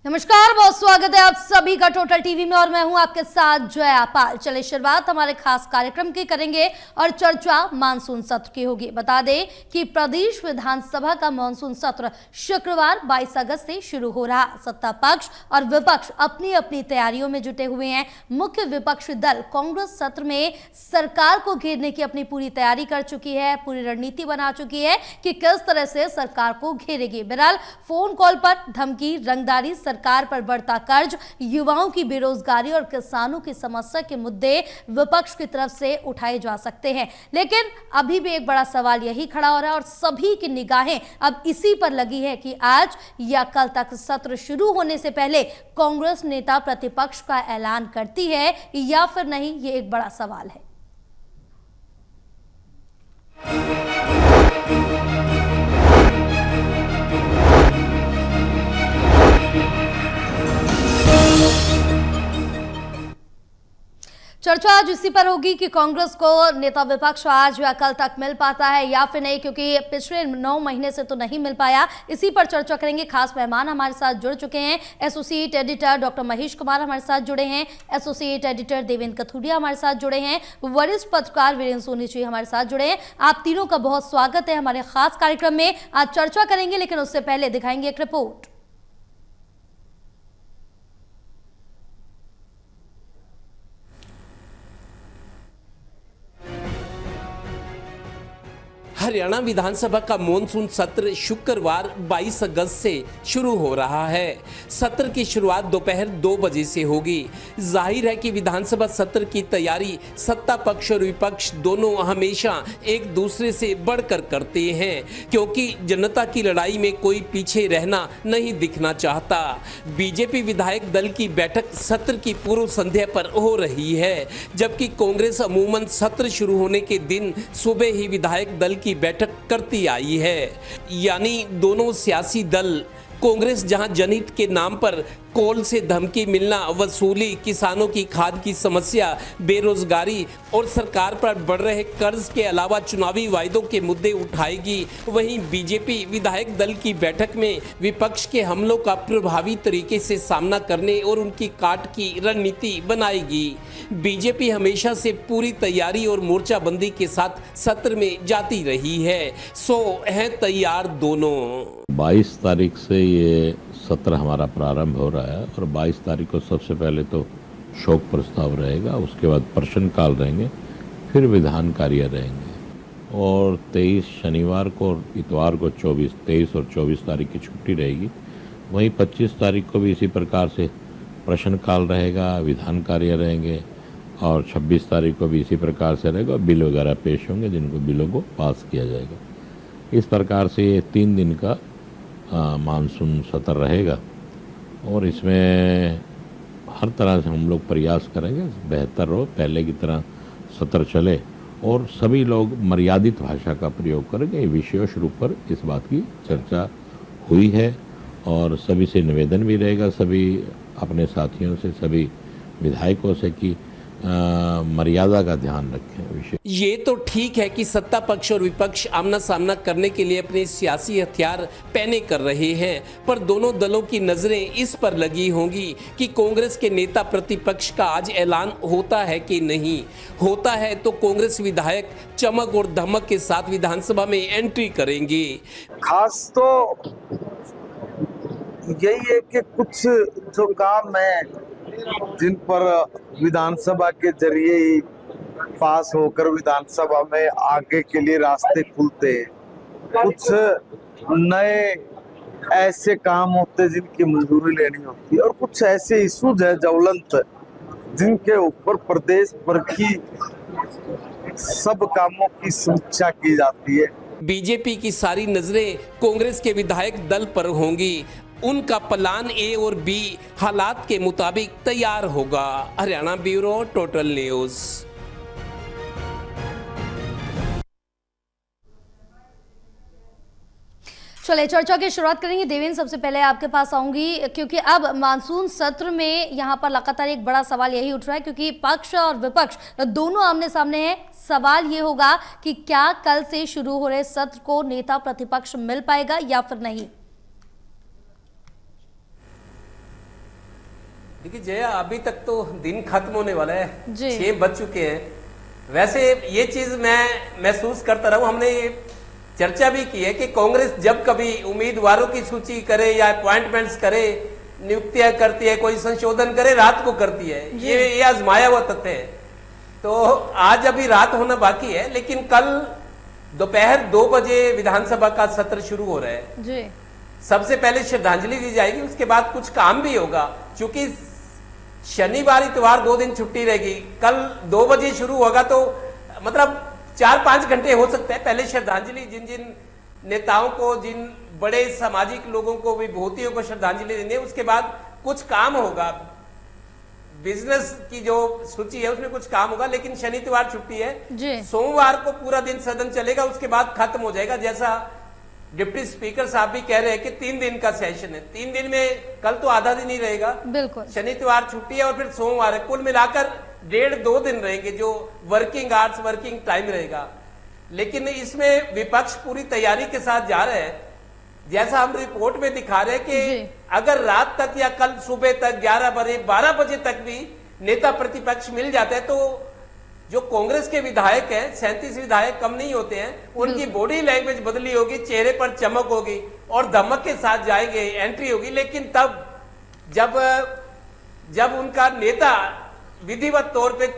नमस्कार, बहुत स्वागत है आप सभी का टोटल टीवी में और मैं हूं आपके साथ जया पाल। चले शुरुआत हमारे खास कार्यक्रम की करेंगे और चर्चा मानसून सत्र की होगी। बता दें कि प्रदेश विधानसभा का मानसून सत्र शुक्रवार 22 अगस्त से शुरू हो रहा। सत्ता पक्ष और विपक्ष अपनी अपनी तैयारियों में जुटे हुए हैं। मुख्य विपक्षी दल कांग्रेस सत्र में सरकार को घेरने की अपनी पूरी तैयारी कर चुकी है, पूरी रणनीति बना चुकी है कि किस तरह से सरकार को घेरेगी। बहरहाल फोन कॉल पर धमकी, रंगदारी, सरकार पर बढ़ता कर्ज, युवाओं की बेरोजगारी और किसानों की समस्या के मुद्दे विपक्ष की तरफ से उठाए जा सकते हैं। लेकिन अभी भी एक बड़ा सवाल यही खड़ा हो रहा है और सभी की निगाहें अब इसी पर लगी है कि आज या कल तक सत्र शुरू होने से पहले कांग्रेस नेता प्रतिपक्ष का ऐलान करती है या फिर नहीं, ये एक बड़ा सवाल है। चर्चा आज इसी पर होगी कि कांग्रेस को नेता विपक्ष आज या कल तक मिल पाता है या फिर नहीं, क्योंकि पिछले 9 महीने से तो नहीं मिल पाया। इसी पर चर्चा करेंगे। खास मेहमान हमारे साथ जुड़ चुके हैं। Associate editor doctor Mahesh Kumar हमारे साथ जुड़े हैं, एसोसिएट एडिटर देवेंद्र कथुरिया हमारे साथ जुड़े हैं, वरिष्ठ पत्रकार वीरेंद्र सोनी जी हमारे साथ जुड़े हैं। आप तीनों का बहुत स्वागत है हमारे खास कार्यक्रम में। आज चर्चा करेंगे, लेकिन उससे पहले दिखाएंगे एक रिपोर्ट। हरियाणा विधानसभा का मॉनसून सत्र शुक्रवार 22 अगस्त से शुरू हो रहा है। सत्र की शुरुआत दोपहर 2 बजे से होगी। जाहिर है कि विधानसभा सत्र की तैयारी सत्ता पक्ष और विपक्ष दोनों हमेशा एक दूसरे से बढ़कर करते हैं, क्योंकि जनता की लड़ाई में कोई पीछे रहना नहीं दिखना चाहता। बीजेपी विधायक दल की बैठक सत्र की पूर्व संध्या पर हो रही है, जबकि कांग्रेस अमूमन सत्र शुरू होने के दिन सुबह ही विधायक दल की बैठक करती आई है। यानी दोनों सियासी दल, कांग्रेस जहां जनहित के नाम पर कॉल से धमकी मिलना, वसूली, किसानों की खाद की समस्या, बेरोजगारी और सरकार पर बढ़ रहे कर्ज के अलावा चुनावी वायदों के मुद्दे उठाएगी, वहीं बीजेपी विधायक दल की बैठक में विपक्ष के हमलों का प्रभावी तरीके से सामना करने और उनकी काट की रणनीति बनाएगी। बीजेपी हमेशा से पूरी तैयारी और मोर्चाबंदी के साथ सत्र में जाती रही है, सो हैं तैयार दोनों। 22 तारीख से ये सत्र हमारा प्रारंभ हो रहा है और 22 तारीख को सबसे पहले तो शोक प्रस्ताव रहेगा, उसके बाद प्रश्नकाल रहेंगे, फिर विधान कार्य रहेंगे और 23 शनिवार को और इतवार को 23 और 24 तारीख की छुट्टी रहेगी। वहीं 25 तारीख को भी इसी प्रकार से प्रश्नकाल रहेगा, विधान कार्य रहेंगे और 26 तारीख को भी इसी प्रकार से रहेगा। बिल वगैरह पेश होंगे जिनको बिलों को पास किया जाएगा। इस प्रकार से ये 3 दिन का मानसून सत्र रहेगा और इसमें हर तरह से हम लोग प्रयास करेंगे बेहतर हो, पहले की तरह सत्र चले और सभी लोग मर्यादित भाषा का प्रयोग करेंगे। विशेष रूप पर इस बात की चर्चा हुई है और सभी से निवेदन भी रहेगा, सभी अपने साथियों से, सभी विधायकों से कि मर्यादा का ध्यान रखें। ये तो ठीक है कि सत्ता पक्ष और विपक्ष आमना सामना करने के लिए अपने सियासी हथियार पहने कर रहे हैं, पर दोनों दलों की नजरें इस पर लगी होंगी कि कांग्रेस के नेता प्रतिपक्ष का आज ऐलान होता है कि नहीं। होता है तो कांग्रेस विधायक चमक और धमक के साथ विधानसभा में एंट्री करेंगे। खास तो यही है कि कुछ जो काम है जिन पर विधानसभा के जरिए ही पास होकर विधानसभा में आगे के लिए रास्ते खुलते हैं, कुछ नए ऐसे काम होते हैं जिनकी मंजूरी लेनी होती है और कुछ ऐसे इश्यूज है ज्वलंत जिनके ऊपर प्रदेश भर की सब कामों की समीक्षा की जाती है। बीजेपी की सारी नजरें कांग्रेस के विधायक दल पर होंगी। उनका प्लान ए और बी हालात के मुताबिक तैयार होगा। Haryana bureau, total news. चलिए चर्चा की शुरुआत करेंगे। देवेंद्र, सबसे पहले आपके पास आऊंगी, क्योंकि अब मानसून सत्र में यहाँ पर लगातार एक बड़ा सवाल यही उठ रहा है, क्योंकि पक्ष और विपक्ष दोनों आमने सामने हैं। सवाल ये होगा कि क्या कल से शुरू हो रहे सत्र को नेता प्रतिपक्ष मिल पाएगा या फिर नहीं। देखिए जया, अभी तक तो दिन खत्म होने वाला है, जी। 6 बज चुके हैं। वैसे ये चीज मैं महसूस करता रहा हूं, हमने ये चर्चा भी की है कि कांग्रेस जब कभी उम्मीदवारों की सूची करे या अपॉइंटमेंट्स करे, नियुक्तियां करती है, कोई संशोधन करे, रात को करती है। ये आजमाया हुआ तथ्य है। तो आज अभी रात होना बाकी है, लेकिन कल दोपहर 2 बजे विधानसभा का सत्र शुरू हो रहा है जी। सबसे पहले श्रद्धांजलि दी जाएगी, उसके बाद कुछ काम भी होगा। क्योंकि शनिवार इतवार 2 दिन छुट्टी रहेगी, कल 2 बजे शुरू होगा, तो मतलब 4-5 घंटे हो सकते हैं। पहले श्रद्धांजलि, जिन जिन नेताओं को, जिन बड़े सामाजिक लोगों को, विभूतियों को श्रद्धांजलि देनी है, उसके बाद कुछ काम होगा। बिजनेस की जो सूची है उसमें कुछ काम होगा, लेकिन शनि इतवार छुट्टी है जी। सोमवार को पूरा दिन सदन चलेगा, उसके बाद खत्म हो जाएगा। जैसा डिप्टी स्पीकर साहब भी कह रहे हैं कि 3 दिन का सेशन है, 3 दिन में कल तो आधा दिन ही रहेगा, बिल्कुल। शनि इतवार छुट्टी है और फिर सोमवार है। कुल मिलाकर 1.5-2 दिन रहेंगे जो वर्किंग आवर्स, वर्किंग टाइम रहेगा। लेकिन इसमें विपक्ष पूरी तैयारी के साथ जा रहे हैं। जैसा हम रिपोर्ट में दिखा रहे हैं कि अगर रात तक या कल सुबह तक 11 बजे 12 बजे तक भी नेता प्रतिपक्ष मिल जाते हैं, तो जो कांग्रेस के विधायक हैं, 37 विधायक कम नहीं होते हैं, उनकी बॉडी लैंग्वेज बदली होगी, चेहरे पर चमक होगी और धमक के साथ जाएंगे, एंट्री होगी। लेकिन तब जब उनका नेता विधिवत तौर पे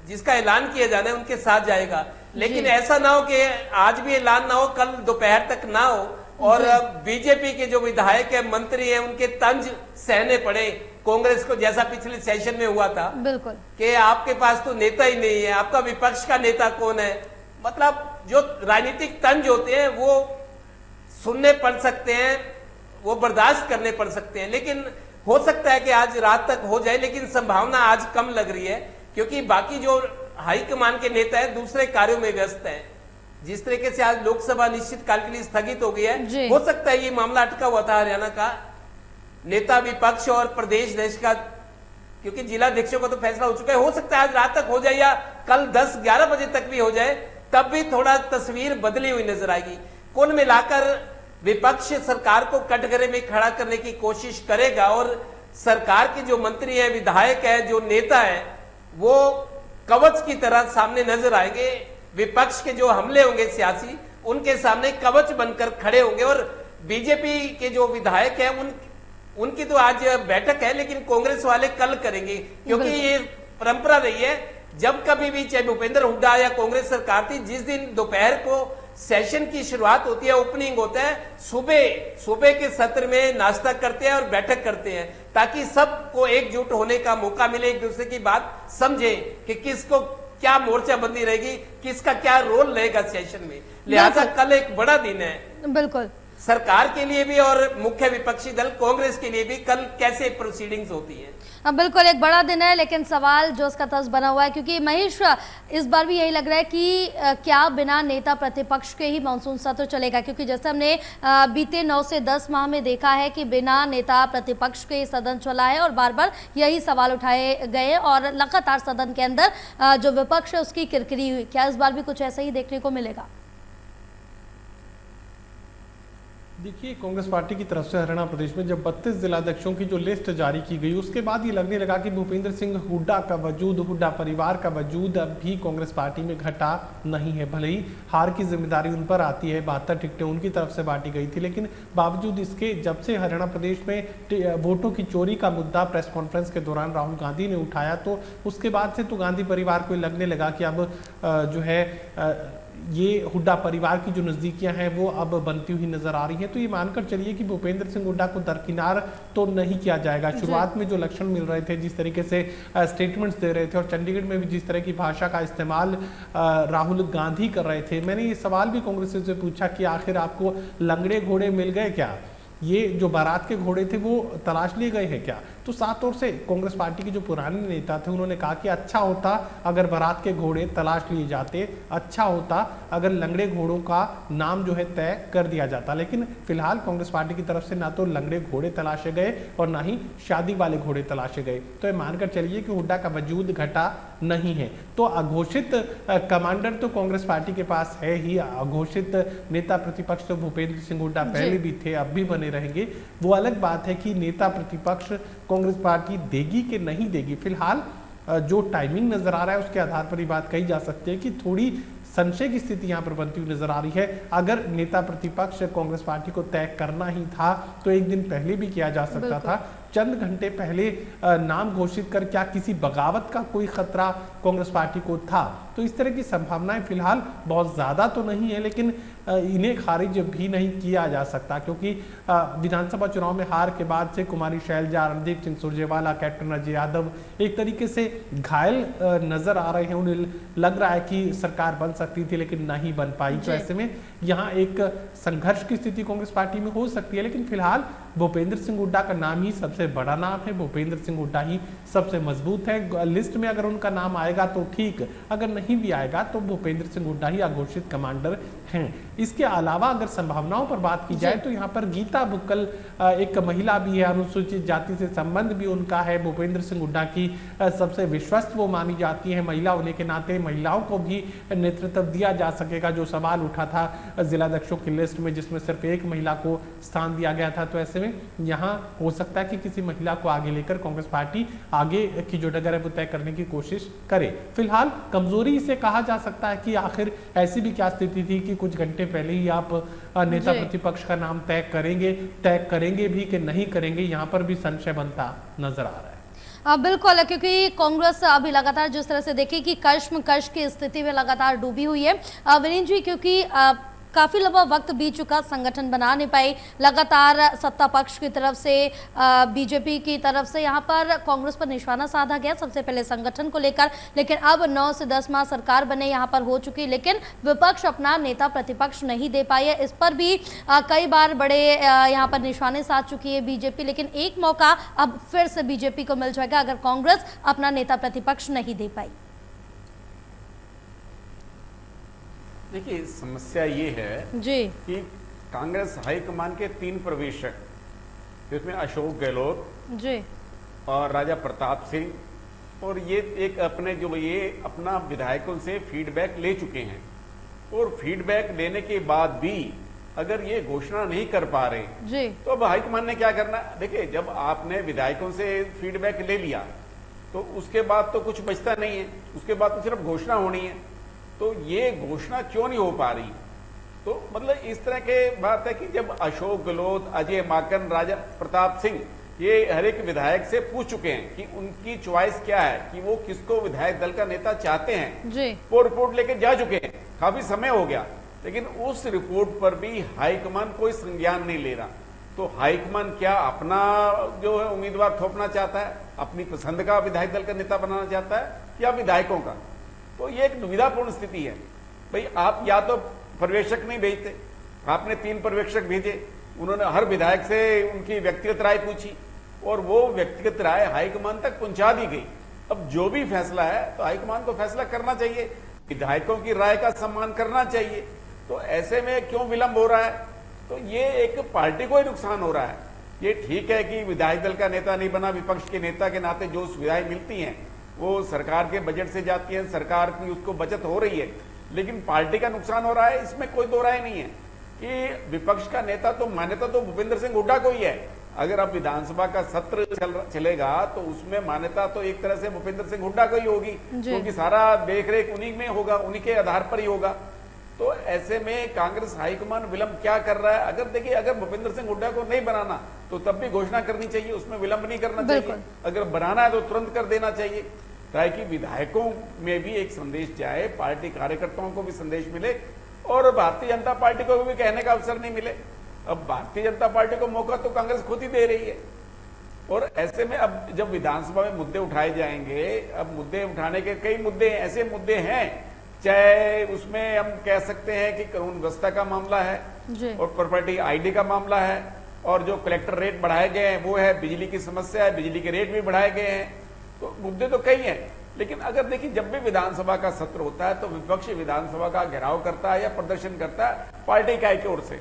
जिसका ऐलान किया जाना है उनके साथ जाएगा। लेकिन ऐसा ना हो कि आज भी ऐलान ना हो, कल दोपहर तक ना हो और बीजेपी के जो विधायक है, मंत्री हैं, उनके तंज सहने पड़े कांग्रेस को, जैसा पिछले सेशन में हुआ था। बिल्कुल। कि आपके पास तो नेता ही नहीं है, आपका विपक्ष का नेता कौन है। मतलब जो राजनीतिक तंज होते हैं वो सुनने पड़ सकते हैं, वो बर्दाश्त करने पड़ सकते हैं। लेकिन हो सकता है कि आज रात तक हो जाए, लेकिन संभावना आज कम लग रही है, क्योंकि बाकी जो हाईकमान के नेता है दूसरे कार्यों में व्यस्त है। जिस तरीके से आज लोकसभा निश्चित काल के लिए स्थगित हो गई है, हो सकता है ये मामला अटका हुआ था हरियाणा का नेता विपक्ष और प्रदेश देश का, क्योंकि जिलाध्यक्षों का तो फैसला हो चुका है। हो सकता है आज रात तक हो जाए या कल 10-11 बजे तक भी हो जाए, तब भी थोड़ा तस्वीर बदली हुई नजर आएगी। कुल मिलाकर विपक्ष सरकार को कटघरे में खड़ा करने की कोशिश करेगा और सरकार के जो मंत्री हैं, विधायक हैं, जो नेता हैं, वो कवच की तरह सामने नजर आएंगे। विपक्ष के जो हमले होंगे सियासी, उनके सामने कवच बनकर खड़े होंगे। और बीजेपी के जो विधायक हैं उनकी तो आज बैठक है, लेकिन कांग्रेस वाले कल करेंगे, क्योंकि ये परंपरा रही है जब कभी भी, चाहे भूपेंद्र हुड्डा या कांग्रेस सरकार थी, जिस दिन दोपहर को सेशन की शुरुआत होती है, ओपनिंग होता है, सुबह के सत्र में नाश्ता करते हैं और बैठक करते हैं, ताकि सबको एकजुट होने का मौका मिले, एक दूसरे की बात समझे कि किसको क्या मोर्चाबंदी रहेगी, किसका क्या रोल रहेगा सेशन में। लिहाजा कल एक बड़ा दिन है बिल्कुल सरकार के लिए भी और मुख्य विपक्षी दल कांग्रेस के लिए भी, कल कैसे प्रोसीडिंग्स होती है। बिल्कुल एक बड़ा दिन है, लेकिन सवाल जो उसका तर्ज बना हुआ है, क्योंकि महेश इस बार भी यही लग रहा है कि क्या बिना नेता प्रतिपक्ष के ही मानसून सत्र चलेगा, क्योंकि जैसे हमने बीते 9 से 10 माह में देखा है कि बिना नेता प्रतिपक्ष के सदन चला है और बार बार यही सवाल उठाए गए और लगातार सदन के अंदर जो विपक्ष है उसकी किरकिरी हुई। क्या इस बार भी कुछ ऐसा ही देखने को मिलेगा? देखिए, कांग्रेस पार्टी की तरफ से हरियाणा प्रदेश में जब 32 जिलाध्यक्षों की जो लिस्ट जारी की गई, उसके बाद ये लगने लगा कि भूपेंद्र सिंह हुड्डा का वजूद, हुड्डा परिवार का वजूद अब भी कांग्रेस पार्टी में घटा नहीं है। भले ही हार की जिम्मेदारी उन पर आती है, 72 टिकटें उनकी तरफ से बांटी गई थी, लेकिन बावजूद इसके जब से हरियाणा प्रदेश में वोटों की चोरी का मुद्दा प्रेस कॉन्फ्रेंस के दौरान राहुल गांधी ने उठाया, तो उसके बाद से तो गांधी परिवार को लगने लगा कि अब जो है ये हुड्डा परिवार की जो नज़दीकियां हैं वो अब बनती हुई नजर आ रही हैं। तो ये मानकर चलिए कि भूपेंद्र सिंह हुड्डा को दरकिनार तो नहीं किया जाएगा। शुरुआत में जो लक्षण मिल रहे थे, जिस तरीके से स्टेटमेंट्स दे रहे थे और चंडीगढ़ में भी जिस तरह की भाषा का इस्तेमाल राहुल गांधी कर रहे थे, मैंने ये सवाल भी कांग्रेस से पूछा कि आखिर आपको लंगड़े घोड़े मिल गए क्या? ये जो बारात के घोड़े थे वो तलाश लिए गए हैं क्या? तो साफ तौर से कांग्रेस पार्टी के जो पुराने नेता थे उन्होंने कहा कि अच्छा होता अगर बारात के घोड़े तलाश लिए जाते, अच्छा होता अगर लंगड़े घोड़ों का नाम जो है तय कर दिया जाता। लेकिन फिलहाल कांग्रेस पार्टी की तरफ से ना तो लंगड़े घोड़े तलाशे गए और ना ही शादी वाले घोड़े तलाशे गए। तो ये मानकर चलिए कि हुड्डा का वजूद घटा नहीं है। तो अघोषित कमांडर तो कांग्रेस पार्टी के पास है ही, अघोषित नेता प्रतिपक्ष तो भूपेंद्र सिंह हुड्डा पहले भी थे, अब भी बने रहेंगे। वो अलग बात है कि नेता प्रतिपक्ष कांग्रेस पार्टी देगी कि नहीं देगी। फिलहाल जो टाइमिंग नजर आ रहा है उसके आधार पर ये बात कही जा सकती है कि थोड़ी संशय की स्थिति यहाँ पर बनती हुई नजर आ रही है। अगर नेता प्रतिपक्ष कांग्रेस पार्टी को तय करना ही था तो एक दिन पहले भी किया जा सकता था, चंद घंटे पहले नाम घोषित कर क्या किसी बगावत का कोई खतरा कांग्रेस पार्टी को था? तो इस तरह की संभावनाएं फिलहाल बहुत ज्यादा तो नहीं है, लेकिन इन्हें खारिज भी नहीं किया जा सकता, क्योंकि विधानसभा चुनाव में हार के बाद से कुमारी शैलजा, रणदीप सिंह सुरजेवाला, कैप्टन अजय यादव एक तरीके से घायल नजर आ रहे हैं। उन्हें लग रहा है कि सरकार बन सकती थी लेकिन नहीं बन पाई। तो ऐसे में यहाँ एक संघर्ष की स्थिति कांग्रेस पार्टी में हो सकती है, लेकिन फिलहाल भूपेंद्र सिंह हुड्डा का नाम ही सबसे बड़ा नाम है, भूपेंद्र सिंह हुड्डा ही सबसे मजबूत है। लिस्ट में अगर उनका नाम आएगा तो ठीक, अगर नहीं भी आएगा तो भूपेंद्र सिंह हुड्डा ही अघोषित कमांडर हैं। इसके अलावा अगर संभावनाओं पर बात की जाए तो यहाँ पर गीता बुक्कल एक महिला भी है, अनुसूचित जाति से संबंध भी उनका है। भूपेंद्र सिंह हुड्डा की सबसे विश्वस्त वो मानी जाती है, महिला होने के नाते महिलाओं को भी नेतृत्व दिया जा सकेगा। जो सवाल उठा था जिलाध्यक्षों की लिस्ट में जिसमें सिर्फ एक महिला को स्थान दिया गया था, तो ऐसे में यहाँ हो सकता है कि किसी महिला को आगे लेकर कांग्रेस पार्टी आगे की जो डगर है वो तय करने की कोशिश करे। फिलहाल कमजोरी इसे कहा जा सकता है कि आखिर ऐसी भी क्या स्थिति थी कि कुछ घंटे पहले ही आप नेता प्रतिपक्ष का नाम तय करेंगे भी कि नहीं करेंगे, यहाँ पर भी संशय बनता नजर आ रहा है। बिल्कुल, क्योंकि कांग्रेस अभी लगातार जिस तरह से देखिए कि कश्मकश की स्थिति में लगातार डूबी हुई है वीरेंद्र जी, क्योंकि काफ़ी लंबा वक्त बीत चुका, संगठन बना नहीं पाई, लगातार सत्ता पक्ष की तरफ से बीजेपी की तरफ से यहाँ पर कांग्रेस पर निशाना साधा गया, सबसे पहले संगठन को लेकर, लेकिन अब 9 से 10 माह सरकार बने यहाँ पर हो चुकी, लेकिन विपक्ष अपना नेता प्रतिपक्ष नहीं दे पाई है। इस पर भी कई बार बड़े यहाँ पर निशाने साध चुकी है बीजेपी, लेकिन एक मौका अब फिर से बीजेपी को मिल जाएगा अगर कांग्रेस अपना नेता प्रतिपक्ष नहीं दे पाई। देखिए, समस्या ये है जी कि कांग्रेस हाईकमान के 3 प्रवेशक, जिसमें अशोक गहलोत जी और राजा प्रताप सिंह, और ये एक अपना विधायकों से फीडबैक ले चुके हैं, और फीडबैक लेने के बाद भी अगर ये घोषणा नहीं कर पा रहे जी तो अब हाईकमान ने क्या करना? देखिए, जब आपने विधायकों से फीडबैक ले लिया तो उसके बाद तो कुछ बचता नहीं है, उसके बाद तो सिर्फ घोषणा होनी है। तो ये घोषणा क्यों नहीं हो पा रही? तो मतलब इस तरह के बात है कि जब अशोक गहलोत, अजय माकन, राजा प्रताप सिंह ये हर एक विधायक से पूछ चुके हैं कि उनकी चॉइस क्या है, कि वो किसको विधायक दल का नेता चाहते हैं जी। वो रिपोर्ट लेके जा चुके हैं, काफी समय हो गया, लेकिन उस रिपोर्ट पर भी हाईकमान कोई संज्ञान नहीं ले रहा। तो हाईकमान क्या अपना जो है उम्मीदवार थोपना चाहता है, अपनी पसंद का विधायक दल का नेता बनाना चाहता है, या विधायकों का? तो ये एक दुविधापूर्ण स्थिति है। भाई, आप या तो पर्यवेक्षक नहीं भेजते, आपने 3 पर्यवेक्षक भेजे, उन्होंने हर विधायक से उनकी व्यक्तिगत राय पूछी और वो व्यक्तिगत राय हाईकमान तक पहुंचा दी गई। अब जो भी फैसला है तो हाईकमान को फैसला करना चाहिए, विधायकों की राय का सम्मान करना चाहिए। तो ऐसे में क्यों विलंब हो रहा है? तो ये एक पार्टी को ही नुकसान हो रहा है। ये ठीक है कि विधायक दल का नेता नहीं बना, विपक्ष के नेता के नाते जो सुविधाएं मिलती हैं वो सरकार के बजट से जाती है, सरकार की उसको बचत हो रही है, लेकिन पार्टी का नुकसान हो रहा है, इसमें कोई दो राय नहीं है। कि विपक्ष का नेता तो मान्यता तो भूपेंद्र सिंह हुड्डा को ही है। अगर अब विधानसभा का सत्र चलेगा तो उसमें मान्यता तो एक तरह से भूपेंद्र सिंह हुड्डा को ही होगी, क्योंकि सारा देखरेख उन्हीं में होगा, उन्हीं के आधार पर ही होगा। तो ऐसे में कांग्रेस हाईकमान विलंब क्या कर रहा है? अगर देखिए, अगर भूपेंद्र सिंह हुड्डा को नहीं बनाना तो तब भी घोषणा करनी चाहिए, उसमें विलंब नहीं करना चाहिए। अगर बनाना है तो तुरंत कर देना चाहिए, ताकि विधायकों में भी एक संदेश जाए, पार्टी कार्यकर्ताओं को भी संदेश मिले और भारतीय जनता पार्टी को भी कहने का अवसर नहीं मिले। अब भारतीय जनता पार्टी को मौका तो कांग्रेस खुद ही दे रही है। और ऐसे में अब जब विधानसभा में मुद्दे उठाए जाएंगे, अब मुद्दे उठाने के कई मुद्दे ऐसे मुद्दे हैं, चाहे उसमें हम कह सकते हैं कि कानून व्यवस्था का मामला है और प्रॉपर्टी आईडी का मामला है, और जो कलेक्टर रेट बढ़ाए गए हैं वो है, बिजली की समस्या है, बिजली के रेट भी बढ़ाए गए हैं। तो मुद्दे तो कई हैं, लेकिन अगर देखिए जब भी विधानसभा का सत्र होता है तो विपक्ष विधानसभा का घेराव करता है या प्रदर्शन करता है पार्टी इकाई की ओर से,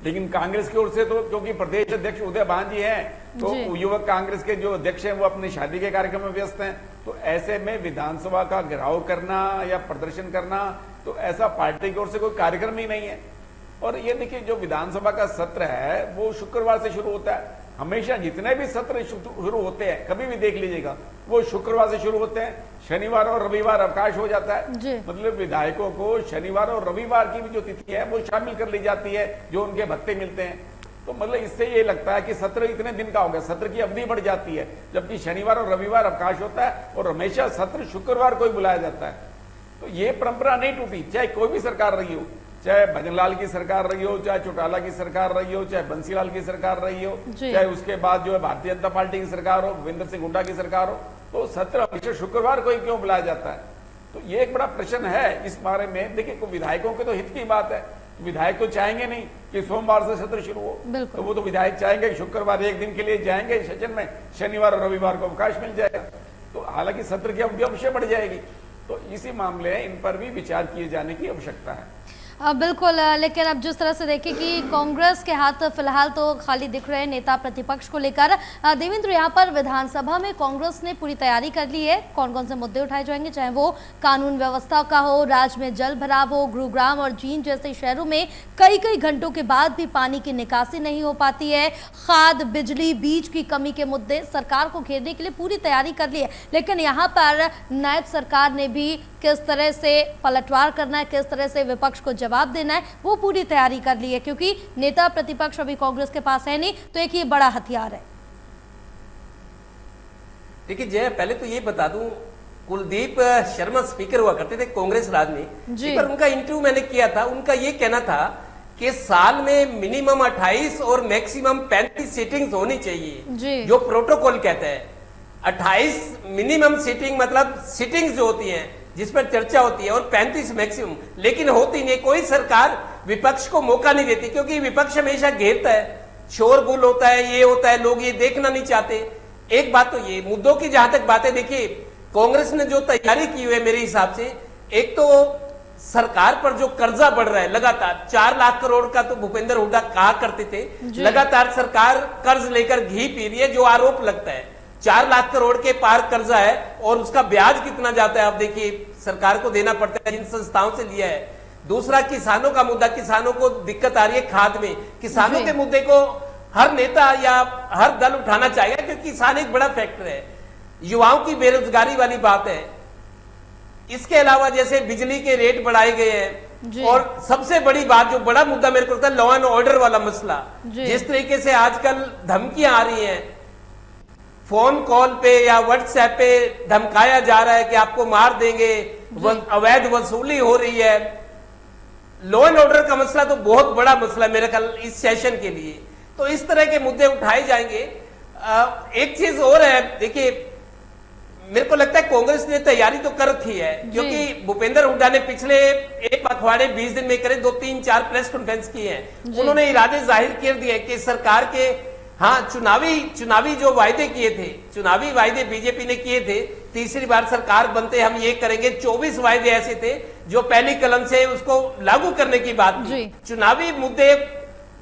लेकिन कांग्रेस की ओर से तो क्योंकि प्रदेश अध्यक्ष उदय भान जी हैं, तो जी। युवक कांग्रेस के जो अध्यक्ष हैं वो अपनी शादी के कार्यक्रम में व्यस्त हैं, तो ऐसे में विधानसभा का घेराव करना या प्रदर्शन करना, तो ऐसा पार्टी की ओर से कोई कार्यक्रम ही नहीं है। और ये देखिए, जो विधानसभा का सत्र है वो शुक्रवार से शुरू होता है। हमेशा जितने भी सत्र शुरू होते हैं, कभी भी देख लीजिएगा, वो शुक्रवार से शुरू होते हैं, शनिवार और रविवार अवकाश हो जाता जी। है। मतलब विधायकों को शनिवार और रविवार की भी जो तिथि है वो शामिल कर ली जाती है, जो उनके भत्ते मिलते हैं। तो मतलब इससे ये लगता है कि सत्र इतने दिन का हो गया, सत्र की अवधि बढ़ जाती है, जबकि शनिवार और रविवार अवकाश होता है और हमेशा सत्र शुक्रवार को ही बुलाया जाता है। तो ये परंपरा नहीं टूटी, चाहे कोई भी सरकार रही हो, चाहे भजनलाल की सरकार रही हो, चाहे चौटाला की सरकार रही हो, चाहे बंसीलाल की सरकार रही हो, चाहे उसके बाद जो है भारतीय जनता पार्टी की सरकार हो, भूपेंद्र सिंह हुड्डा की सरकार हो, तो सत्र हमेशा शुक्रवार को ही क्यों बुलाया जाता है? तो ये एक बड़ा प्रश्न है इस बारे में। देखिए, विधायकों के तो हित की बात है, विधायक तो चाहेंगे नहीं कि सोमवार से सत्र शुरू हो, तो वो तो विधायक चाहेंगे कि शुक्रवार एक दिन के लिए जाएंगे सेशन में, शनिवार और रविवार को अवकाश मिल जाएगा। तो हालांकि सत्र की अवधि अवश्य बढ़ जाएगी, तो इसी मामले इन पर भी विचार किए जाने की आवश्यकता है। बिल्कुल, लेकिन अब जिस तरह से देखें कि कांग्रेस के हाथ फिलहाल तो खाली दिख रहे हैं नेता प्रतिपक्ष को लेकर। देवेंद्र, यहाँ पर विधानसभा में कांग्रेस ने पूरी तैयारी कर ली है। कौन कौन से मुद्दे उठाए जाएंगे, चाहे वो कानून व्यवस्था का हो, राज्य में जल भराव हो, गुरुग्राम और जींद जैसे शहरों में कई घंटों के बाद भी पानी की निकासी नहीं हो पाती है, खाद, बिजली, बीज की कमी के मुद्दे सरकार को घेरने के लिए पूरी तैयारी कर ली है। लेकिन यहाँ पर नायब सरकार ने भी किस तरह से पलटवार करना है, किस तरह से विपक्ष को जवाब देना है, वो पूरी तैयारी कर ली है, क्योंकि नेता प्रतिपक्ष अभी कांग्रेस के पास है नहीं, तो एक ये बड़ा हथियार है। देखिए जय, पहले तो ये बता दूं, कुलदीप शर्मा स्पीकर हुआ करते थे कांग्रेस राज में, पर उनका इंटरव्यू मैंने किया था। उनका ये कहना था कि साल में मिनिमम 28 और मैक्सिमम 35 सीटिंग्स होनी चाहिए, जो प्रोटोकॉल कहता है। 28 मिनिमम सीटिंग, मतलब सीटिंग्स जो होती हैं जिस पर चर्चा होती है, और 35 मैक्सिमम, लेकिन होती नहीं। कोई सरकार विपक्ष को मौका नहीं देती, क्योंकि विपक्ष हमेशा घेरता है, शोरगुल होता है, ये होता है, लोग ये देखना नहीं चाहते। एक बात तो ये मुद्दों की जहां तक बातें, देखिए कांग्रेस ने जो तैयारी की हुई है मेरे हिसाब से, एक तो सरकार पर जो कर्जा बढ़ रहा है लगातार, 4 लाख करोड़ का तो भूपेंद्र हुड्डा कहा करते थे, लगातार सरकार कर्ज लेकर घी पी रही है, जो आरोप लगता है 4 लाख करोड़ के पार कर्जा है, और उसका ब्याज कितना जाता है आप देखिए, सरकार को देना पड़ता है जिन संस्थाओं से लिया है। दूसरा, किसानों का मुद्दा, किसानों को दिक्कत आ रही है खाद में। किसानों के मुद्दे को हर नेता या हर दल उठाना चाहेगा, क्योंकि किसान एक बड़ा फैक्टर है। युवाओं की बेरोजगारी वाली बात है। इसके अलावा जैसे बिजली के रेट बढ़ाए गए हैं, और सबसे बड़ी बात, जो बड़ा मुद्दा मेरे को लगता है, लॉ एंड ऑर्डर वाला मसला। जिस तरीके से आजकल धमकियां आ रही हैं, फोन कॉल पे या व्हाट्सएप पे धमकाया जा रहा है कि आपको मार देंगे, अवैध वसूली हो रही है। लॉ एंड ऑर्डर का मसला तो बहुत बड़ा मसला है मेरे ख्याल इस सेशन के लिए, तो इस तरह के मुद्दे उठाए जाएंगे। एक चीज और है, देखिए मेरे को लगता है कांग्रेस ने तैयारी तो कर रखी है, क्योंकि भूपेंद्र हुड्डा ने पिछले एक पखवाड़े 20 दिन में करे 2-3-4 प्रेस कॉन्फ्रेंस की है। उन्होंने इरादे जाहिर कर दिए कि सरकार के, हाँ, चुनावी जो वायदे किए थे, चुनावी वायदे बीजेपी ने किए थे, तीसरी बार सरकार बनते हम ये करेंगे, 24 वायदे ऐसे थे जो पहली कलम से उसको लागू करने की बात थी। चुनावी मुद्दे,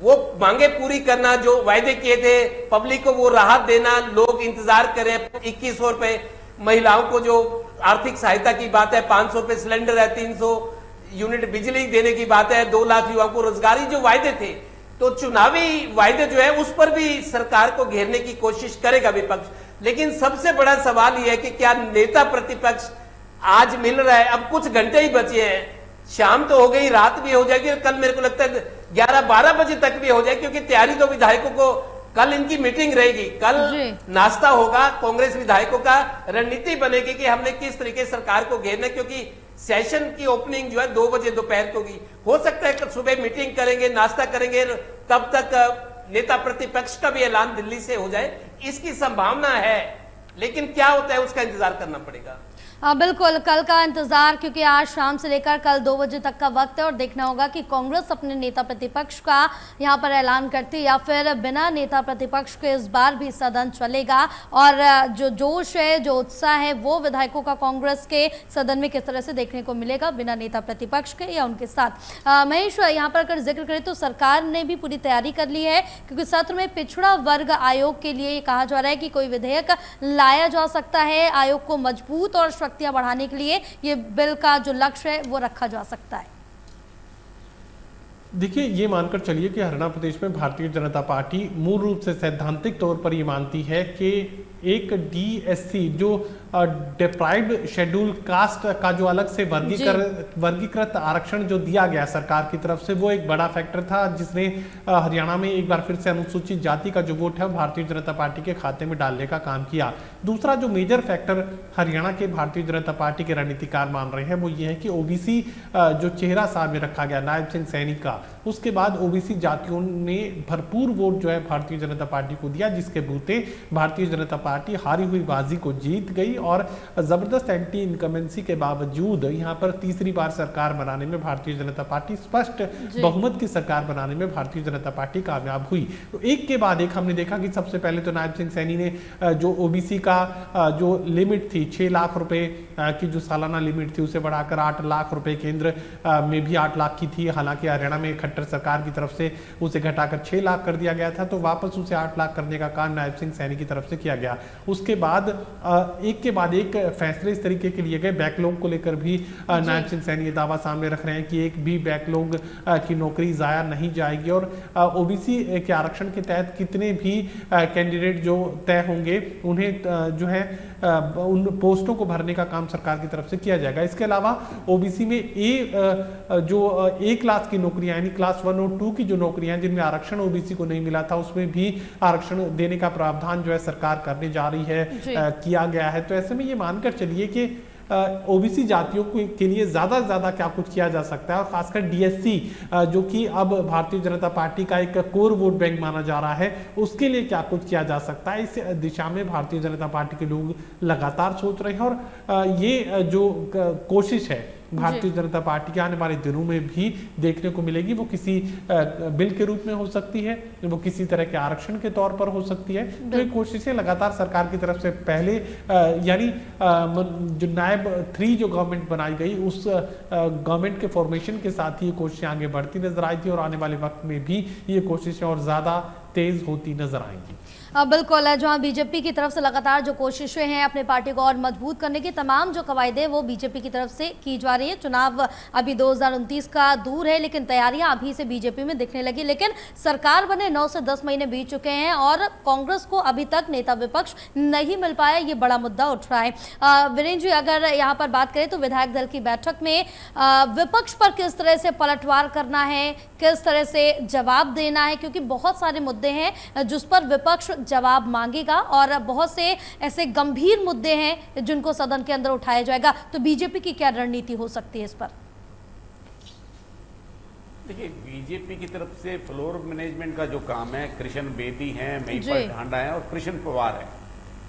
वो मांगे पूरी करना, जो वायदे किए थे, पब्लिक को वो राहत देना, लोग इंतजार करें। 2100 रुपए महिलाओं को जो आर्थिक सहायता की बात है, 500 रुपए सिलेंडर है, 300 यूनिट बिजली देने की बात है, 2 लाख युवाओं को रोजगारी, जो वायदे थे, तो चुनावी वायदे जो है उस पर भी सरकार को घेरने की कोशिश करेगा विपक्ष। लेकिन सबसे बड़ा सवाल यह है कि क्या नेता प्रतिपक्ष आज मिल रहा है? अब कुछ घंटे ही बचे हैं, शाम तो हो गई, रात भी हो जाएगी, और कल मेरे को लगता है 11-12 बजे तक भी हो जाए, क्योंकि तैयारी तो विधायकों को, कल इनकी मीटिंग रहेगी, कल नाश्ता होगा कांग्रेस विधायकों का, रणनीति बनेगी कि हमने किस तरीके सरकार को घेरना, क्योंकि सेशन की ओपनिंग जो है 2 बजे दोपहर को होगी। हो सकता है कि सुबह मीटिंग करेंगे, नाश्ता करेंगे, तब तक नेता प्रतिपक्ष का भी ऐलान दिल्ली से हो जाए, इसकी संभावना है। लेकिन क्या होता है उसका इंतजार करना पड़ेगा। बिल्कुल, कल का इंतजार, क्योंकि आज शाम से लेकर कल 2 बजे तक का वक्त है और देखना होगा कि कांग्रेस अपने नेता प्रतिपक्ष का यहां पर ऐलान करती है या फिर बिना नेता प्रतिपक्ष के इस बार भी सदन चलेगा। और जो जोश है, जो उत्साह है, वो विधायकों का कांग्रेस के सदन में किस तरह से देखने को मिलेगा, बिना नेता प्रतिपक्ष के या उनके साथ। महेश, यहाँ पर अगर जिक्र करें तो सरकार ने भी पूरी तैयारी कर ली है, क्योंकि सत्र में पिछड़ा वर्ग आयोग के लिए कहा जा रहा है कि कोई विधेयक लाया जा सकता है। आयोग को मजबूत और शक्तियां बढ़ाने के लिए ये बिल का जो लक्ष्य है वो रखा जा सकता है। देखिए, ये मानकर चलिए कि हरियाणा प्रदेश में भारतीय जनता पार्टी मूल रूप से सैद्धांतिक तौर पर ये मानती है कि एक डीएससी जो डिप्राइव्ड शेड्यूल कास्ट का जो अलग से वर्गीकृत आरक्षण जो दिया गया सरकार की तरफ से, वो एक बड़ा फैक्टर था जिसने हरियाणा में एक बार फिर से अनुसूचित जाति का जो वोट है भारतीय जनता पार्टी के खाते में डालने का काम किया। दूसरा जो मेजर फैक्टर हरियाणा के भारतीय जनता पार्टी के रणनीतिकार मान रहे हैं वो ये है कि ओबीसी जो चेहरा सामने रखा गया नायब सिंह सैनी का, उसके बाद ओबीसी जातियों ने भरपूर वोट जो है भारतीय जनता पार्टी को दिया, जिसके बूते भारतीय जनता पार्टी हारी हुई बाजी को जीत गई और जबरदस्त एंटी इनकमेंसी के बावजूद यहां पर तीसरी बार सरकार बनाने में भारतीय जनता पार्टी, स्पष्ट बहुमत की सरकार बनाने में भारतीय जनता पार्टी कामयाब हुई। तो एक के बाद एक हमने देखा कि सबसे पहले तो नायब सिंह सैनी ने जो ओबीसी का जो लिमिट थी 6 लाख रुपए की जो सालाना लिमिट थी उसे बढ़ाकर 8 लाख रुपए, केंद्र में भी 8 लाख की थी, हालांकि हरियाणा में खट्टर सरकार की तरफ से उसे घटाकर 6 लाख कर दिया गया था, तो वापस उसे 8 लाख करने का काम नायब सिंह सैनी की तरफ से किया गया। उसके बाद एक के बाद एक फैसले इस तरीके के लिए गए। बैकलॉग को लेकर भी नायब सिंह सैनी ये दावा सामने रख रहे हैं कि एक भी बैकलॉग की नौकरी जाया नहीं जाएगी और ओबीसी के आरक्षण के तहत कितने भी कैंडिडेट जो तय होंगे उन्हें जो है उन पोस्टों को भरने का काम सरकार की तरफ से किया जाएगा। इसके अलावा ओबीसी में जो ए क्लास की नौकरियां यानी क्लास 1 और 2 की जो नौकरियां जिनमें आरक्षण ओबीसी को नहीं मिला था, उसमें भी आरक्षण देने का प्रावधान जो है सरकार करने जा रही है, किया गया है। तो ऐसे में ये मानकर चलिए कि ओबीसी जातियों के लिए ज्यादा से ज्यादा क्या कुछ किया जा सकता है और खासकर डीएससी जो कि अब भारतीय जनता पार्टी का एक कोर वोट बैंक माना जा रहा है, उसके लिए क्या कुछ किया जा सकता है। इस दिशा में भारतीय जनता पार्टी के लोग लगातार सोच रहे हैं और ये जो कोशिश है भारतीय जनता पार्टी के आने वाले दिनों में भी देखने को मिलेगी, वो किसी बिल के रूप में हो सकती है, वो किसी तरह के आरक्षण के तौर पर हो सकती है। तो ये कोशिशें लगातार सरकार की तरफ से पहले यानी जो नायब 3 जो गवर्नमेंट बनाई गई उस गवर्नमेंट के फॉर्मेशन के साथ ही ये कोशिशें आगे बढ़ती नजर आई थी और आने वाले वक्त में भी ये कोशिशें और ज्यादा तेज होती नजर आएंगी। बिल्कुल, जहां बीजेपी की तरफ से लगातार जो कोशिशें हैं अपने पार्टी को और मजबूत करने की, तमाम जो कवायदे वो बीजेपी की तरफ से की जा रही है। चुनाव अभी 2029 का दूर है, लेकिन तैयारियां अभी से बीजेपी में दिखने लगी। लेकिन सरकार बने 9 से 10 महीने बीत चुके हैं और कांग्रेस को अभी तक नेता विपक्ष नहीं मिल पाया, ये बड़ा मुद्दा उठ रहा है। वीरेंद्र जी, अगर यहाँ पर बात करें तो विधायक दल की बैठक में विपक्ष पर किस तरह से पलटवार करना है, किस तरह से जवाब देना है, क्योंकि बहुत सारे मुद्दे हैं जिस पर विपक्ष जवाब मांगेगा और बहुत से ऐसे गंभीर मुद्दे हैं जिनको सदन के अंदर उठाया जाएगा। तो बीजेपी की क्या रणनीति हो सकती है इस पर? देखिए, बीजेपी की तरफ से फ्लोर मैनेजमेंट का जो काम है, कृष्ण बेदी हैं, महिपाल ढांडा है और कृष्ण पवार है,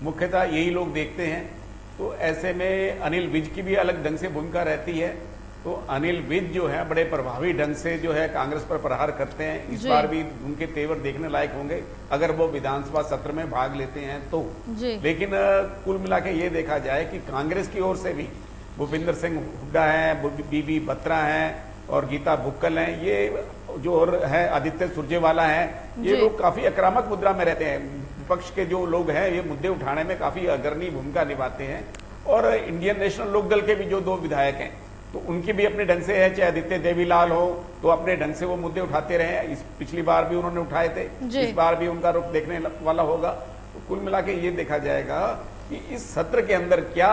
मुख्यतः यही लोग देखते हैं। तो ऐसे में अनिल विज की भी अलग ढंग से भूमिका रहती है। तो अनिल विज जो है बड़े प्रभावी ढंग से जो है कांग्रेस पर प्रहार करते हैं। इस बार भी उनके तेवर देखने लायक होंगे अगर वो विधानसभा सत्र में भाग लेते हैं तो। लेकिन कुल मिला के ये देखा जाए कि कांग्रेस की ओर से भी भूपेंद्र सिंह हुड्डा हैं, बीबी बत्रा हैं और गीता बुक्कल हैं, ये जो और है आदित्य सुरजेवाला हैं, ये लोग काफी आक्रामक मुद्रा में रहते हैं। विपक्ष के जो लोग हैं ये मुद्दे उठाने में काफी अग्रणी भूमिका निभाते हैं। और इंडियन नेशनल लोकदल के भी जो 2 विधायक हैं तो उनके भी अपने ढंग से है, चाहे आदित्य देवीलाल हो तो अपने ढंग से वो मुद्दे उठाते रहे हैं। पिछली बार भी उन्होंने उठाए थे, इस बार भी उनका रुख देखने वाला होगा। तो कुल मिला के ये देखा जाएगा कि इस सत्र के अंदर क्या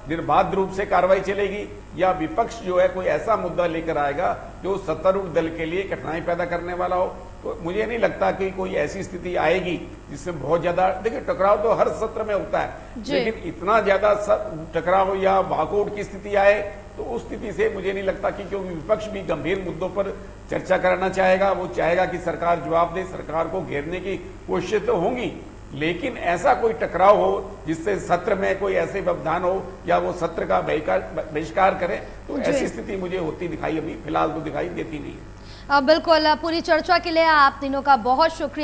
निर्बाध रूप से कार्रवाई चलेगी या विपक्ष जो है कोई ऐसा मुद्दा लेकर आएगा जो सत्तारूढ़ दल के लिए कठिनाई पैदा करने वाला हो। तो मुझे नहीं लगता कि कोई ऐसी स्थिति आएगी जिसमें बहुत ज्यादा, देखिए टकराव तो हर सत्र में होता है, लेकिन इतना ज्यादा टकराव या वॉकआउट की स्थिति आए तो उस स्थिति से मुझे नहीं लगता कि, क्योंकि विपक्ष भी गंभीर मुद्दों पर चर्चा करना चाहेगा, वो चाहेगा कि सरकार जवाब दे, सरकार को घेरने की कोशिश तो होंगी, लेकिन ऐसा कोई टकराव हो जिससे सत्र में कोई ऐसे व्यवधान हो या वो सत्र का बहिष्कार करे, तो ऐसी स्थिति मुझे होती दिखाई अभी फिलहाल तो दिखाई देती नहीं है। बिल्कुल, पूरी चर्चा के लिए आप तीनों का बहुत शुक्रिया।